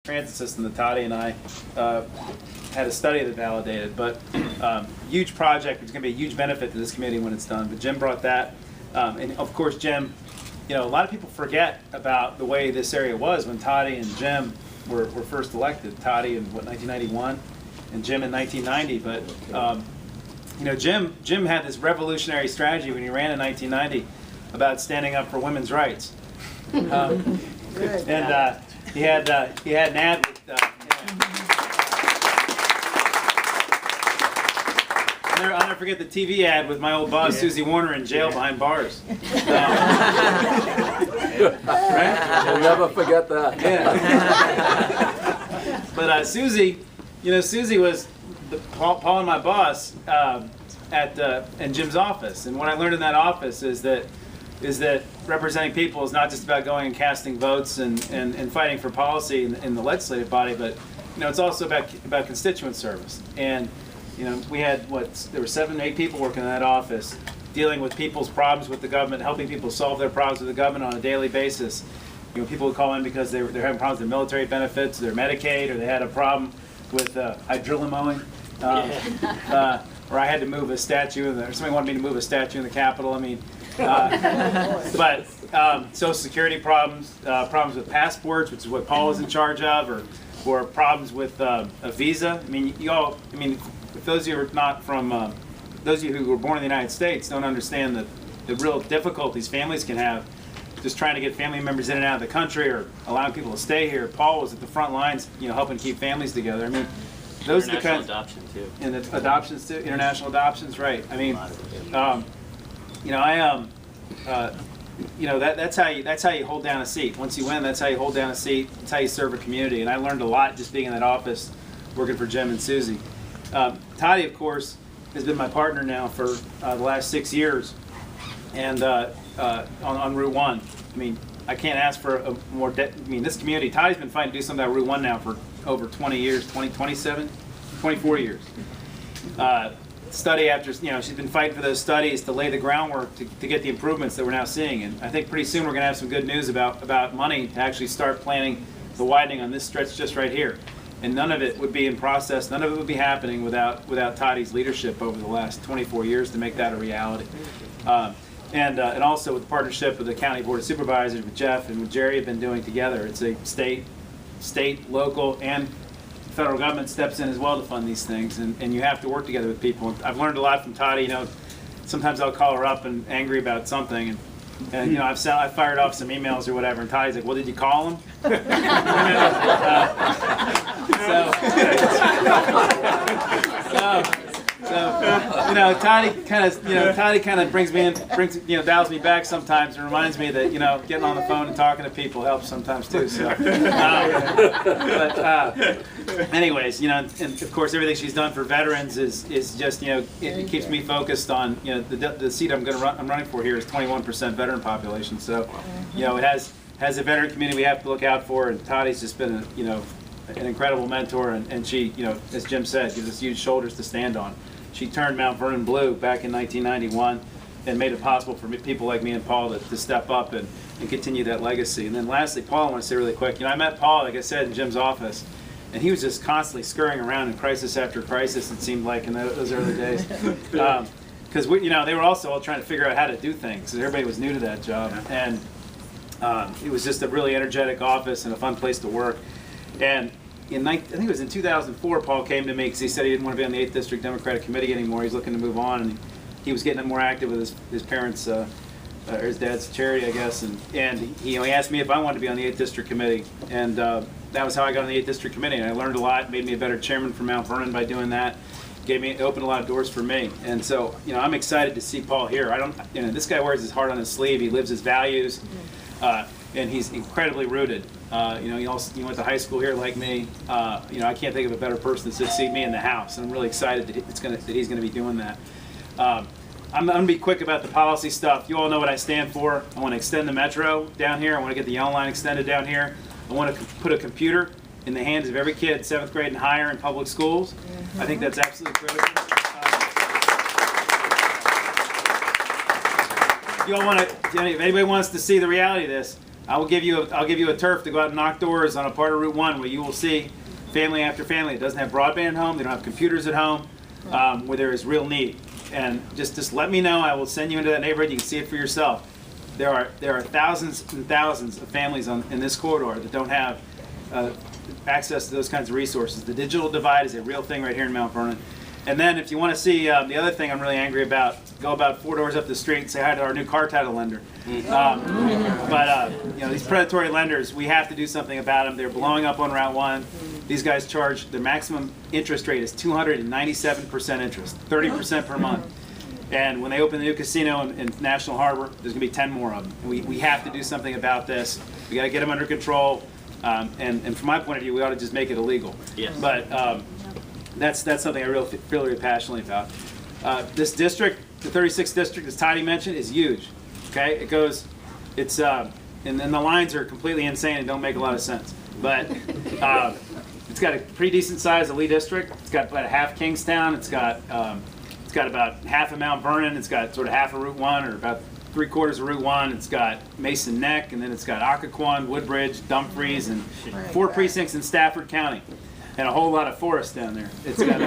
transit system that Toddy and I had a study that validated. But huge project, which is going to be a huge benefit to this community when it's done. But Jim brought that. And of course, Jim, a lot of people forget about the way this area was when Toddy and Jim were first elected. Toddy in, 1991, and Jim in 1990. But, Jim had this revolutionary strategy when he ran in 1990 about standing up for women's rights. And he had an ad with, I'll never forget the TV ad with my old boss, Susie Warner, in jail behind bars. Right? We'll never forget that. Yeah. But Susie, Susie was Paul and my boss in Jim's office. And what I learned in that office is that representing people is not just about going and casting votes and fighting for policy in the legislative body, but it's also about constituent service. And we had there were 7 or 8 people working in that office, dealing with people's problems with the government, helping people solve their problems with the government on a daily basis. People would call in because they're having problems with their military benefits, their Medicaid, or they had a problem with hydrilla mowing, or I had to move a statue, or somebody wanted me to move a statue in the Capitol. But Social Security problems, problems with passports, which is what Paul was in charge of, or problems with a visa. If those of you who are not from, those of you who were born in the United States don't understand the real difficulties families can have just trying to get family members in and out of the country or allowing people to stay here. Paul was at the front lines, helping keep families together. Those are the kinds. Adoption too. And the adoptions too, international adoptions, right? That's how you hold down a seat. Once you win, that's how you hold down a seat. That's how you serve a community. And I learned a lot just being in that office, working for Jim and Susie. Toddy, of course, has been my partner now for the last 6 years, and on Route 1. I can't ask for a more. This community. Toddy's been fighting to do something about Route 1 now for over 20 years, 24 years. Study after, she's been fighting for those studies to lay the groundwork to get the improvements that we're now seeing. And I think pretty soon we're going to have some good news about money to actually start planning the widening on this stretch just right here. And none of it would be in process, none of it would be happening without Toddy's leadership over the last 24 years to make that a reality. And also with the partnership with the County Board of Supervisors, with Jeff and with Jerry have been doing together. It's a state, local, and federal government steps in as well to fund these things, and you have to work together with people. I've learned a lot from Toddy. Sometimes I'll call her up and angry about something, and I've fired off some emails or whatever, and Toddy's like, "Well, did you call him?" Toddy kind of brings me in, dials me back sometimes, and reminds me that getting on the phone and talking to people helps sometimes too. So, anyways, and of course everything she's done for veterans is just it keeps me focused on the seat I'm running for here is 21% veteran population. So it has a veteran community we have to look out for, and Toddy's just been an incredible mentor, and she as Jim said, gives us huge shoulders to stand on. She turned Mount Vernon blue back in 1991 and made it possible for people like me and Paul to step up and continue that legacy. And then lastly, Paul, I want to say really quick, I met Paul, like I said, in Jim's office, and he was just constantly scurrying around in crisis after crisis, it seemed like, in those early days. Because they were also all trying to figure out how to do things, because everybody was new to that job. And it was just a really energetic office and a fun place to work. And I think it was in 2004, Paul came to me because he said he didn't want to be on the 8th District Democratic Committee anymore. He's looking to move on, and he was getting more active with his parents, or his dad's charity, I guess. And he asked me if I wanted to be on the 8th District Committee, and that was how I got on the 8th District Committee. And I learned a lot, made me a better chairman for Mount Vernon by doing that. It opened a lot of doors for me. And so, I'm excited to see Paul here. This guy wears his heart on his sleeve. He lives his values, and he's incredibly rooted. He went to high school here like me. I can't think of a better person to succeed me in the House. And I'm really excited that he's going to be doing that. I'm going to be quick about the policy stuff. You all know what I stand for. I want to extend the metro down here. I want to get the yellow line extended down here. I want to put a computer in the hands of every kid, 7th grade and higher in public schools. I think that's absolutely critical. If anybody wants to see the reality of this, I'll give you a turf to go out and knock doors on a part of Route 1 where you will see family after family that doesn't have broadband at home, they don't have computers at home, where there is real need. And just let me know. I will send you into that neighborhood. You can see it for yourself. There are thousands and thousands of families in this corridor that don't have access to those kinds of resources. The digital divide is a real thing right here in Mount Vernon. And then if you want to see the other thing I'm really angry about, go about 4 doors up the street and say hi to our new car title lender. But these predatory lenders, we have to do something about them. They're blowing up on Route 1. These guys charge, the maximum interest rate is 297% interest, 30% per month. And when they open the new casino in National Harbor, there's going to be 10 more of them. We have to do something about this. We got to get them under control. And from my point of view, we ought to just make it illegal. Yes. But that's something I really feel really passionately about. This district, the 36th district, as Toddy mentioned, is huge. Okay, and the lines are completely insane and don't make a lot of sense. But it's got a pretty decent size Lee district. It's got about half Kingstown. It's got about half of Mount Vernon. It's got sort of half of Route 1, or about 3/4 of Route 1. It's got Mason Neck, and then it's got Occoquan, Woodbridge, Dumfries, and 4 precincts in Stafford County, and a whole lot of forest down there. It's got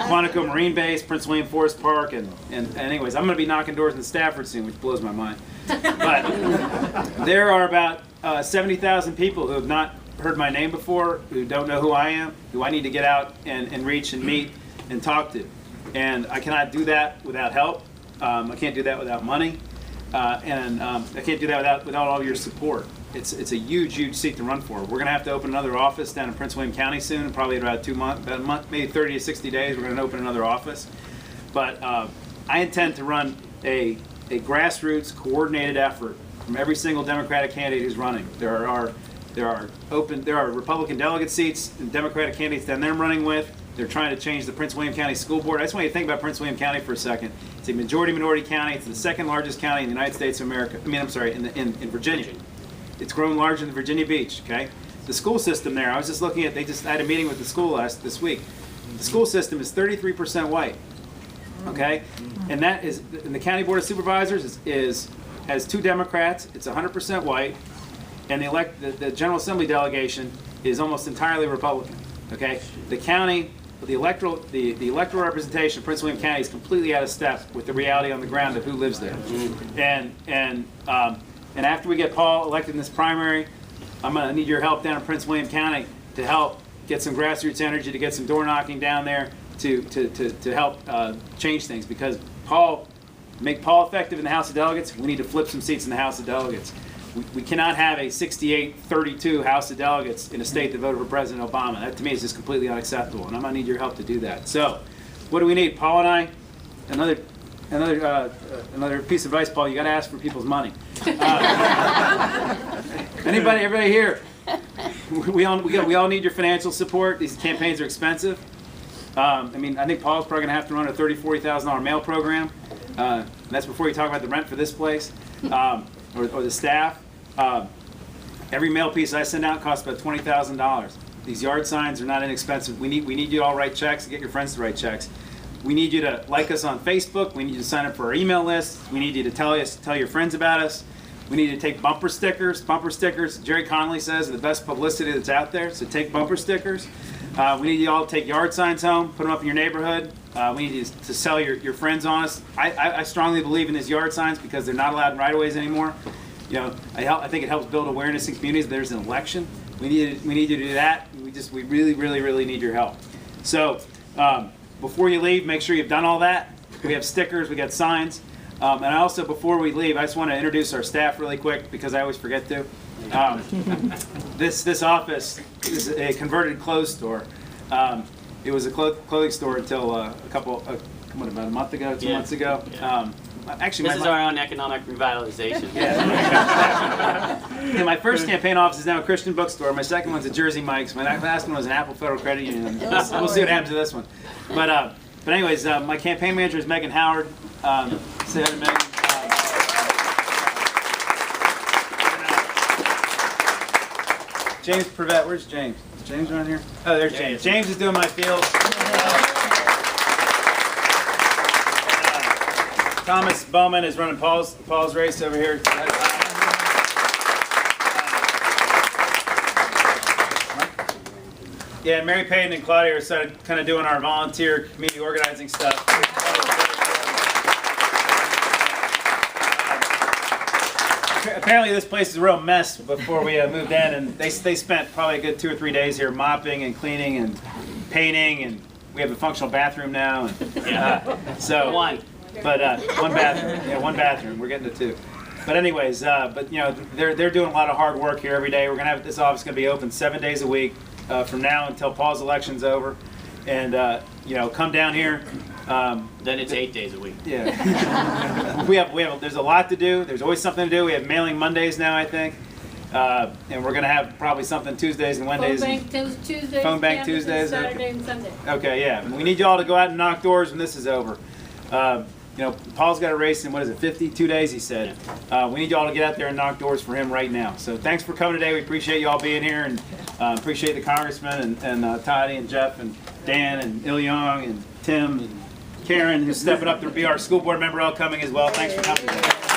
Quantico Marine Base, Prince William Forest Park, and anyways, I'm going to be knocking doors in Stafford soon, which blows my mind. But there are about 70,000 people who have not heard my name before, who don't know who I am, who I need to get out and reach and meet and talk to. And I cannot do that without help. I can't do that without money. And I can't do that without all your support. It's a huge seat to run for. We're going to have to open another office down in Prince William County soon, probably in about 2 months, about a month, maybe 30 to 60 days, we're going to open another office. But I intend to run a grassroots coordinated effort from every single Democratic candidate who's running. There are Republican delegate seats and Democratic candidates that I'm running with. They're trying to change the Prince William County School Board. I just want you to think about Prince William County for a second. It's a minority county. It's the second largest county in the United States of America. In Virginia. It's grown larger than Virginia Beach. Okay. The school system there. I was just looking at. I had a meeting with the school this week. The school system is 33% white. Okay, and the County Board of Supervisors has 2 Democrats. It's 100% white, and the General Assembly delegation is almost entirely Republican. Okay, the county. The electoral representation of Prince William County is completely out of step with the reality on the ground of who lives there. And after we get Paul elected in this primary, I'm going to need your help down in Prince William County to help get some grassroots energy, to get some door knocking down there, to help change things. Because make Paul effective in the House of Delegates, we need to flip some seats in the House of Delegates. We cannot have a 68-32 House of Delegates in a state that voted for President Obama. That to me is just completely unacceptable, and I'm going to need your help to do that. So, what do we need? Paul and I, another piece of advice, Paul, you got to ask for people's money. Everybody here, we all need your financial support. These campaigns are expensive. I think Paul's probably going to have to run a $30,000, $40,000 mail program. That's before you talk about the rent for this place or the staff. Every mail piece I send out costs about $20,000. These yard signs are not inexpensive. We need you to all write checks and get your friends to write checks. We need you to like us on Facebook. We need you to sign up for our email list. We need you to tell your friends about us. We need to take bumper stickers. Bumper stickers, Jerry Connolly says, are the best publicity that's out there. So take bumper stickers. We need you all to take yard signs home, put them up in your neighborhood. We need you to sell your friends on us. I strongly believe in these yard signs because they're not allowed in right-of-ways anymore. I think it helps build awareness in communities. There's an election. We need you to do that. We really need your help. So before you leave, make sure you've done all that. We have stickers. We got signs. And I also, before we leave, I just want to introduce our staff really quick because I always forget to. This office is a converted clothes store. It was a clothing store until about a month ago, 2 months ago. Actually, this is our own economic revitalization. Yeah, my first campaign office is now a Christian bookstore. My second one's a Jersey Mike's. My last one was an Apple Federal Credit Union. We'll see what happens to this one. But anyways, my campaign manager is Megan Howard. Say hi to Megan. James Prevette, where's James? Is James around here? Oh, there's James. James is doing my field. Thomas Bowman is running Paul's race over here. Yeah, Mary Payton and Claudia are kind of doing our volunteer community organizing stuff. Apparently this place is a real mess before we moved in, and they spent probably a good 2 or 3 days here mopping and cleaning and painting, and we have a functional bathroom now. And, so One. But one bathroom. Yeah, one bathroom. We're getting to 2. But anyways, but you know, they're doing a lot of hard work here every day. We're gonna have this office gonna be open 7 days a week from now until Paul's election's over, and you know, come down here. Then it's 8 days a week. Yeah. we have. There's a lot to do. There's always something to do. We have mailing Mondays now, I think, and we're gonna have probably something Tuesdays and Wednesdays. Tuesdays. Phone bank campuses, Tuesdays, okay. Saturday and Sunday. Okay, yeah. We need you all to go out and knock doors when this is over. You know, Paul's got a race in, what is it, 52 days, he said. We need you all to get out there and knock doors for him right now. So thanks for coming today. We appreciate you all being here, and appreciate the congressman and Toddy and Jeff and Dan and Il-Yong and Tim and Karen, who's stepping up to be our school board member, all coming as well. Thanks for coming today.